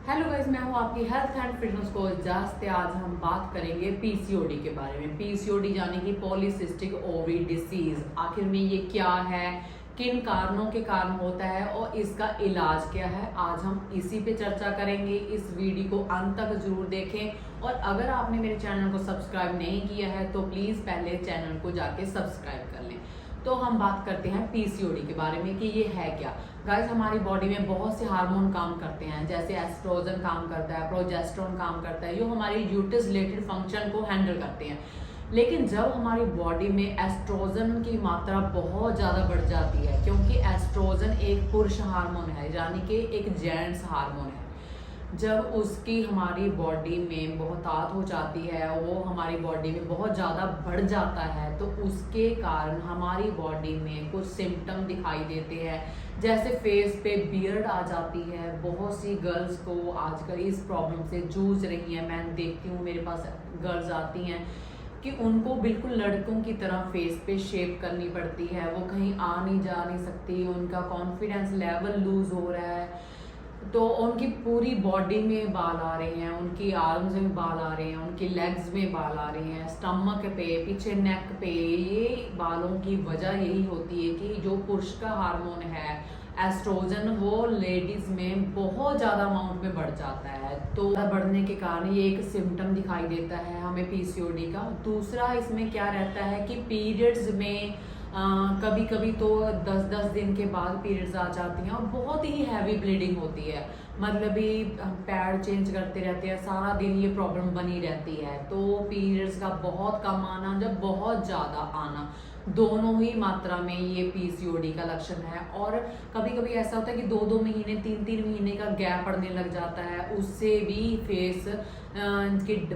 Hello guys, मैं हूं आपकी हेल्थ एंड फिटनेस कोच जास्ते। आज हम बात करेंगे पीसीओडी के बारे में। पीसीओडी यानी कि पॉलीसिस्टिक ओवरी डिसीज, आखिर में ये क्या है, किन कारणों के कारण होता है और इसका इलाज क्या है, आज हम इसी पे चर्चा करेंगे। इस वीडियो को अंत तक जरूर देखें और अगर आपने मेरे चैनल को सब्सक्राइब नहीं किया है तो प्लीज़ पहले चैनल को जाके सब्सक्राइब कर लें। तो हम बात करते हैं पीसीओडी के बारे में कि ये है क्या। गाइस, हमारी बॉडी में बहुत से हार्मोन काम करते हैं, जैसे एस्ट्रोजन काम करता है, प्रोजेस्टेरोन काम करता है, जो हमारी यूट्रस रिलेटेड फंक्शन को हैंडल करते हैं। लेकिन जब हमारी बॉडी में एस्ट्रोजन की मात्रा बहुत ज़्यादा बढ़ जाती है, क्योंकि एस्ट्रोजन एक पुरुष हार्मोन है यानी कि एक जेंट्स हार्मोन है, जब उसकी हमारी बॉडी में बहुतायत हो जाती है, वो हमारी बॉडी में बहुत ज़्यादा बढ़ जाता है, तो उसके कारण हमारी बॉडी में कुछ सिम्टम दिखाई देते हैं। जैसे फेस पे बियर्ड आ जाती है। बहुत सी गर्ल्स को आजकल इस प्रॉब्लम से जूझ रही हैं। मैं देखती हूँ मेरे पास गर्ल्स आती हैं कि उनको बिल्कुल लड़कों की तरह फेस पे शेप करनी पड़ती है, वो कहीं आ नहीं जा नहीं सकती, उनका कॉन्फिडेंस लेवल लूज हो रहा है, तो उनकी पूरी बॉडी में बाल आ रहे हैं, उनकी आर्म्स में बाल आ रहे हैं, उनकी लेग्स में बाल आ रहे हैं, स्टमक पे, पीछे नेक पे। ये बालों की वजह यही होती है कि जो पुरुष का हार्मोन है एस्ट्रोजन, वो लेडीज में बहुत ज़्यादा अमाउंट में बढ़ जाता है। तो बढ़ने के कारण ये एक सिम्टम दिखाई देता है हमें पीसीओडी का। दूसरा इसमें क्या रहता है कि पीरियड्स में कभी कभी तो 10-10 दिन के बाद पीरियड्स आ जाती हैं और बहुत ही हैवी ब्लीडिंग होती है। मतलब ही पैड चेंज करते रहते हैं, सारा दिन ये प्रॉब्लम बनी रहती है। तो पीरियड्स का बहुत कम आना, जब बहुत ज़्यादा आना, दोनों ही मात्रा में ये पीसीओडी का लक्षण है। और कभी कभी ऐसा होता है कि 2-2 महीने, 3-3 महीने का गैप पड़ने लग जाता है, उससे भी फेस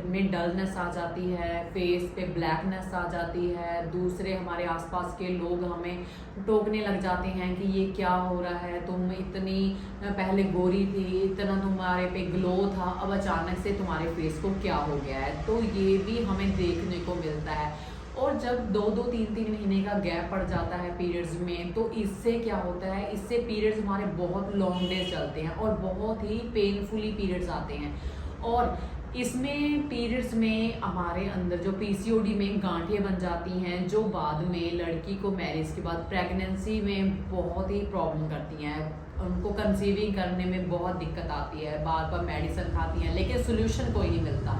में डलनेस आ जाती है, फेस पे ब्लैकनेस आ जाती है। दूसरे हमारे आसपास के लोग हमें टोकने लग जाते हैं कि ये क्या हो रहा है, तुम इतनी पहले गोरी थी, इतना तुम्हारे पे ग्लो था, अब अचानक से तुम्हारे फेस को क्या हो गया है। तो ये भी हमें देखने को मिलता है। और जब 2-2, 3-3 महीने का गैप पड़ जाता है पीरियड्स में, तो इससे क्या होता है, इससे पीरियड्स हमारे बहुत लॉन्ग डेज चलते हैं और बहुत ही पेनफुली पीरियड्स आते हैं। और इसमें पीरियड्स में हमारे अंदर जो पीसीओडी में गांठें बन जाती हैं, जो बाद में लड़की को मैरिज के बाद प्रेगनेंसी में बहुत ही प्रॉब्लम करती हैं, उनको कंसीविंग करने में बहुत दिक्कत आती है, बार बार मेडिसिन खाती हैं लेकिन सोल्यूशन कोई नहीं मिलता।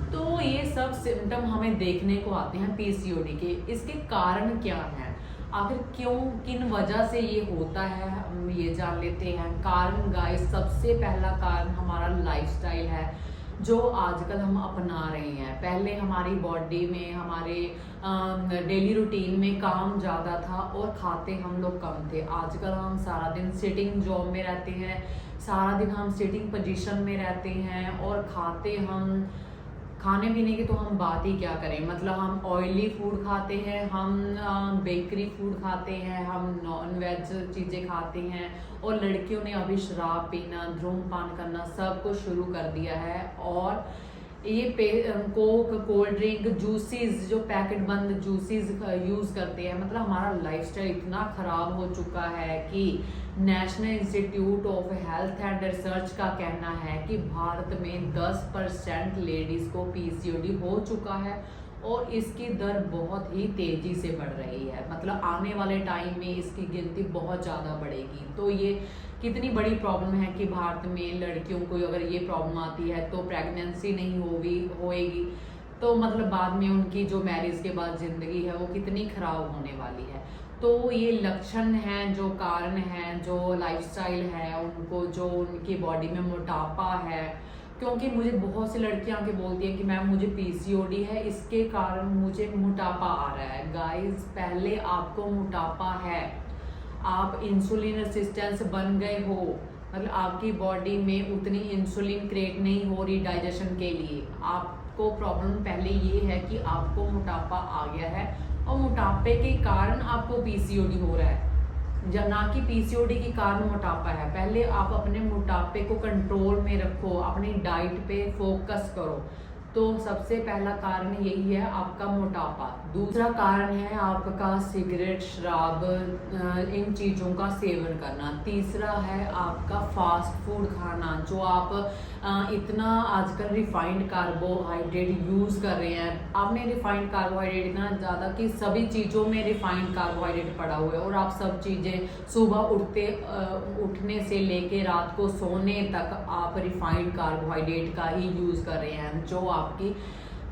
तो ये सब सिम्टम हमें देखने को आते हैं पीसीओडी के। इसके कारण क्या है, आखिर क्यों, किन वजह से ये होता है, हम ये जान लेते हैं। कारण गाइस, सबसे पहला कारण हमारा लाइफस्टाइल है जो आजकल हम अपना रहे हैं। पहले हमारी बॉडी में, हमारे डेली रूटीन में काम ज़्यादा था और खाते हम लोग कम थे। आजकल हम सारा दिन सिटिंग जॉब में रहते हैं, सारा दिन हम सिटिंग पोजीशन में रहते हैं और खाने पीने की तो हम बात ही क्या करें। मतलब हम ऑयली फूड खाते हैं, हम बेकरी फूड खाते हैं, हम नॉन वेज चीज़ें खाते हैं, और लड़कियों ने अभी शराब पीना, धूम्रपान करना सब कुछ शुरू कर दिया है। और ये कोक, कोल्ड ड्रिंक, जूसेस, जो पैकेट बंद जूसेस यूज़ करते हैं। मतलब हमारा लाइफस्टाइल इतना ख़राब हो चुका है कि national institute of health and research का कहना है कि भारत में 10% लेडीज़ को पीसीओडी हो चुका है और इसकी दर बहुत ही तेज़ी से बढ़ रही है। मतलब आने वाले टाइम में इसकी गिनती बहुत ज़्यादा बढ़ेगी। तो ये कितनी बड़ी प्रॉब्लम है कि भारत में लड़कियों को अगर ये प्रॉब्लम आती है तो प्रेगनेंसी नहीं होएगी, तो मतलब बाद में उनकी जो मैरिज के बाद ज़िंदगी है वो कितनी ख़राब होने वाली है। तो ये लक्षण हैं, जो कारण हैं, जो लाइफस्टाइल है, उनको जो उनकी बॉडी में मोटापा है। क्योंकि मुझे बहुत सी लड़कियां आके बोलती हैं कि मैम मुझे पीसीओडी है, इसके कारण मुझे मोटापा आ रहा है। गाइस, पहले आपको मोटापा है, आप इंसुलिन रेसिस्टेंस बन गए हो, मतलब आपकी बॉडी में उतनी इंसुलिन क्रिएट नहीं हो रही डाइजेशन के लिए। आपको प्रॉब्लम पहले ये है कि आपको मोटापा आ गया है और मोटापे के कारण आपको पीसीओडी हो रहा है, जब ना कि पीसीओडी के कारण मोटापा है। पहले आप अपने मोटापे को कंट्रोल में रखो, अपनी डाइट पे फोकस करो, तो सबसे पहला कारण यही है आपका मोटापा। दूसरा कारण है आपका सिगरेट, शराब, इन चीज़ों का सेवन करना। तीसरा है आपका फास्ट फूड खाना, जो आप इतना आजकल रिफाइंड कार्बोहाइड्रेट यूज़ कर रहे हैं। आपने रिफाइंड कार्बोहाइड्रेट इतना ज़्यादा कि सभी चीज़ों में रिफाइंड कार्बोहाइड्रेट पड़ा हुआ है, और आप सब चीज़ें सुबह उठने से लेके रात को सोने तक आप रिफाइंड कार्बोहाइड्रेट का ही यूज़ कर रहे हैं, जो आपकी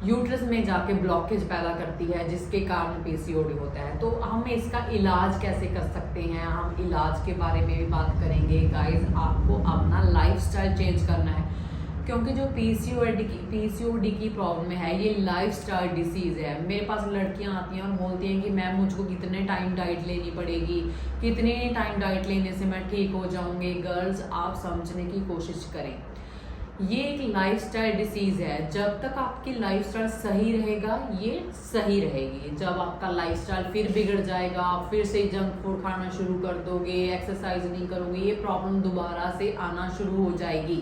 यूट्रस में जाके ब्लॉकेज पैदा करती है, जिसके कारण पीसीओडी होता है। तो हम इसका इलाज कैसे कर सकते हैं, हम इलाज के बारे में भी बात करेंगे। गाइस, आपको अपना लाइफस्टाइल चेंज करना है, क्योंकि जो पीसीओडी की प्रॉब्लम है ये लाइफस्टाइल डिसीज़ है। मेरे पास लड़कियां आती हैं और बोलती हैं कि मैम मुझको कितने टाइम डाइट लेनी पड़ेगी, कितने टाइम डाइट लेने से मैं ठीक हो जाऊंगी। गर्ल्स, आप समझने की कोशिश करें, ये एक लाइफस्टाइल डिसीज़ है। जब तक आपकी लाइफस्टाइल सही रहेगा ये सही रहेगी। जब आपका लाइफस्टाइल फिर बिगड़ जाएगा, आप फिर से जंक फूड खाना शुरू कर दोगे, एक्सरसाइज नहीं करोगे, ये प्रॉब्लम दोबारा से आना शुरू हो जाएगी।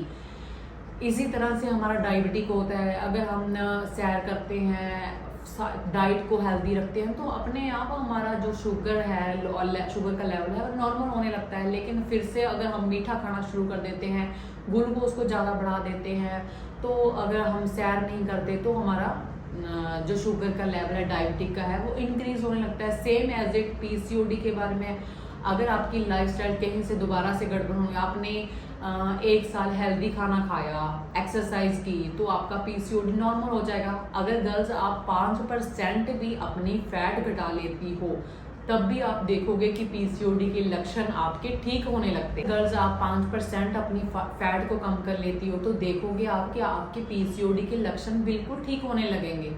इसी तरह से हमारा डायबिटिक होता है। अगर हम सैर करते हैं, डाइट को हेल्दी रखते हैं, तो अपने आप हमारा जो शुगर है, शुगर का लेवल है वो नॉर्मल होने लगता है। लेकिन फिर से अगर हम मीठा खाना शुरू कर देते हैं, ग्लूकोज को ज़्यादा बढ़ा देते हैं, तो अगर हम सैर नहीं करते तो हमारा जो शुगर का लेवल है डायबिटिक का है वो इंक्रीज होने लगता है। सेम एज इट पीसीओडी के बारे में, अगर आपकी लाइफस्टाइल कहीं से दोबारा से गड़बड़ हुई, आपने 1 साल हेल्दी खाना खाया, एक्सरसाइज की, तो आपका पीसीओडी नॉर्मल हो जाएगा। अगर गर्ल्स आप 5% भी अपनी फैट घटा लेती हो, तब भी आप देखोगे कि पीसीओडी के लक्षण आपके ठीक होने लगते हैं। गर्ल्स आप 5% अपनी फैट को कम कर लेती हो, तो देखोगे आप कि आपके पीसीओडी के लक्षण बिल्कुल ठीक होने लगेंगे।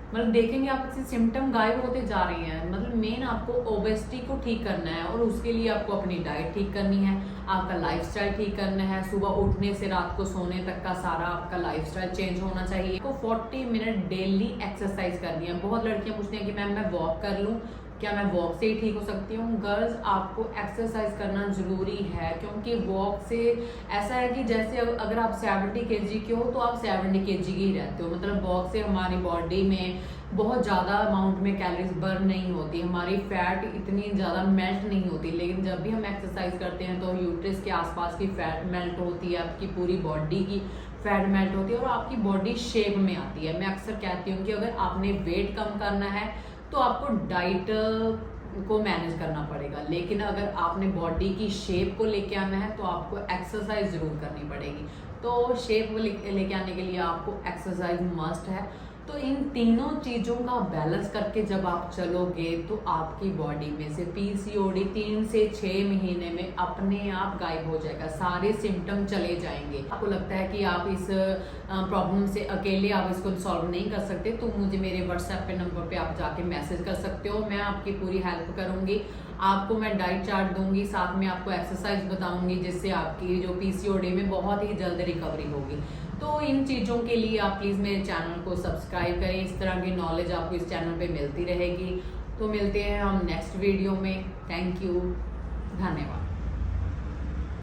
मतलब देखेंगे आपके सिम्टम गायब होते जा रहे हैं। मतलब मेन आपको ओबेसिटी को ठीक करना है, और उसके लिए आपको अपनी डाइट ठीक करनी है, आपका लाइफस्टाइल ठीक करना है। सुबह उठने से रात को सोने तक का सारा आपका लाइफस्टाइल चेंज होना चाहिए। आपको 40 मिनट डेली एक्सरसाइज करनी है। बहुत लड़कियां पूछती हैं कि मैम मैं वॉक कर लूँ, क्या मैं वॉक से ही ठीक हो सकती हूँ? गर्ल्स, आपको एक्सरसाइज करना ज़रूरी है, क्योंकि वॉक से ऐसा है कि जैसे अगर आप 70 kg के हो तो आप 70 kg के ही रहते हो। मतलब वॉक से हमारी बॉडी में बहुत ज़्यादा अमाउंट में कैलोरीज बर्न नहीं होती, हमारी फैट इतनी ज़्यादा मेल्ट नहीं होती। लेकिन जब भी हम एक्सरसाइज करते हैं तो यूट्रस के आसपास की फैट मेल्ट होती है, आपकी पूरी बॉडी की फैट मेल्ट होती है, और आपकी बॉडी शेप में आती है। मैं अक्सर कहती हूँ कि अगर आपने वेट कम करना है तो आपको डाइट को मैनेज करना पड़ेगा, लेकिन अगर आपने बॉडी की शेप को लेके आना है तो आपको एक्सरसाइज ज़रूर करनी पड़ेगी। तो शेप को लेके आने के लिए आपको एक्सरसाइज मस्ट है। तो इन तीनों चीज़ों का बैलेंस करके जब आप चलोगे तो आपकी बॉडी में से पीसीओडी 3 से 6 महीने में अपने आप गायब हो जाएगा, सारे सिम्टम चले जाएंगे। आपको लगता है कि आप इस प्रॉब्लम से अकेले आप इसको सॉल्व नहीं कर सकते, तो मुझे मेरे व्हाट्सएप पे नंबर पे आप जाके मैसेज कर सकते हो। मैं आपकी पूरी हेल्प करूँगी, आपको मैं डाइट चार्ट दूंगी, साथ में आपको एक्सरसाइज बताऊंगी, जिससे आपकी जो पीसीओडी में बहुत ही जल्द रिकवरी होगी। तो इन चीज़ों के लिए आप प्लीज़ मेरे चैनल को सब्सक्राइब करें। इस तरह की नॉलेज आपको इस चैनल पे मिलती रहेगी। तो मिलते हैं हम नेक्स्ट वीडियो में। थैंक यू, धन्यवाद।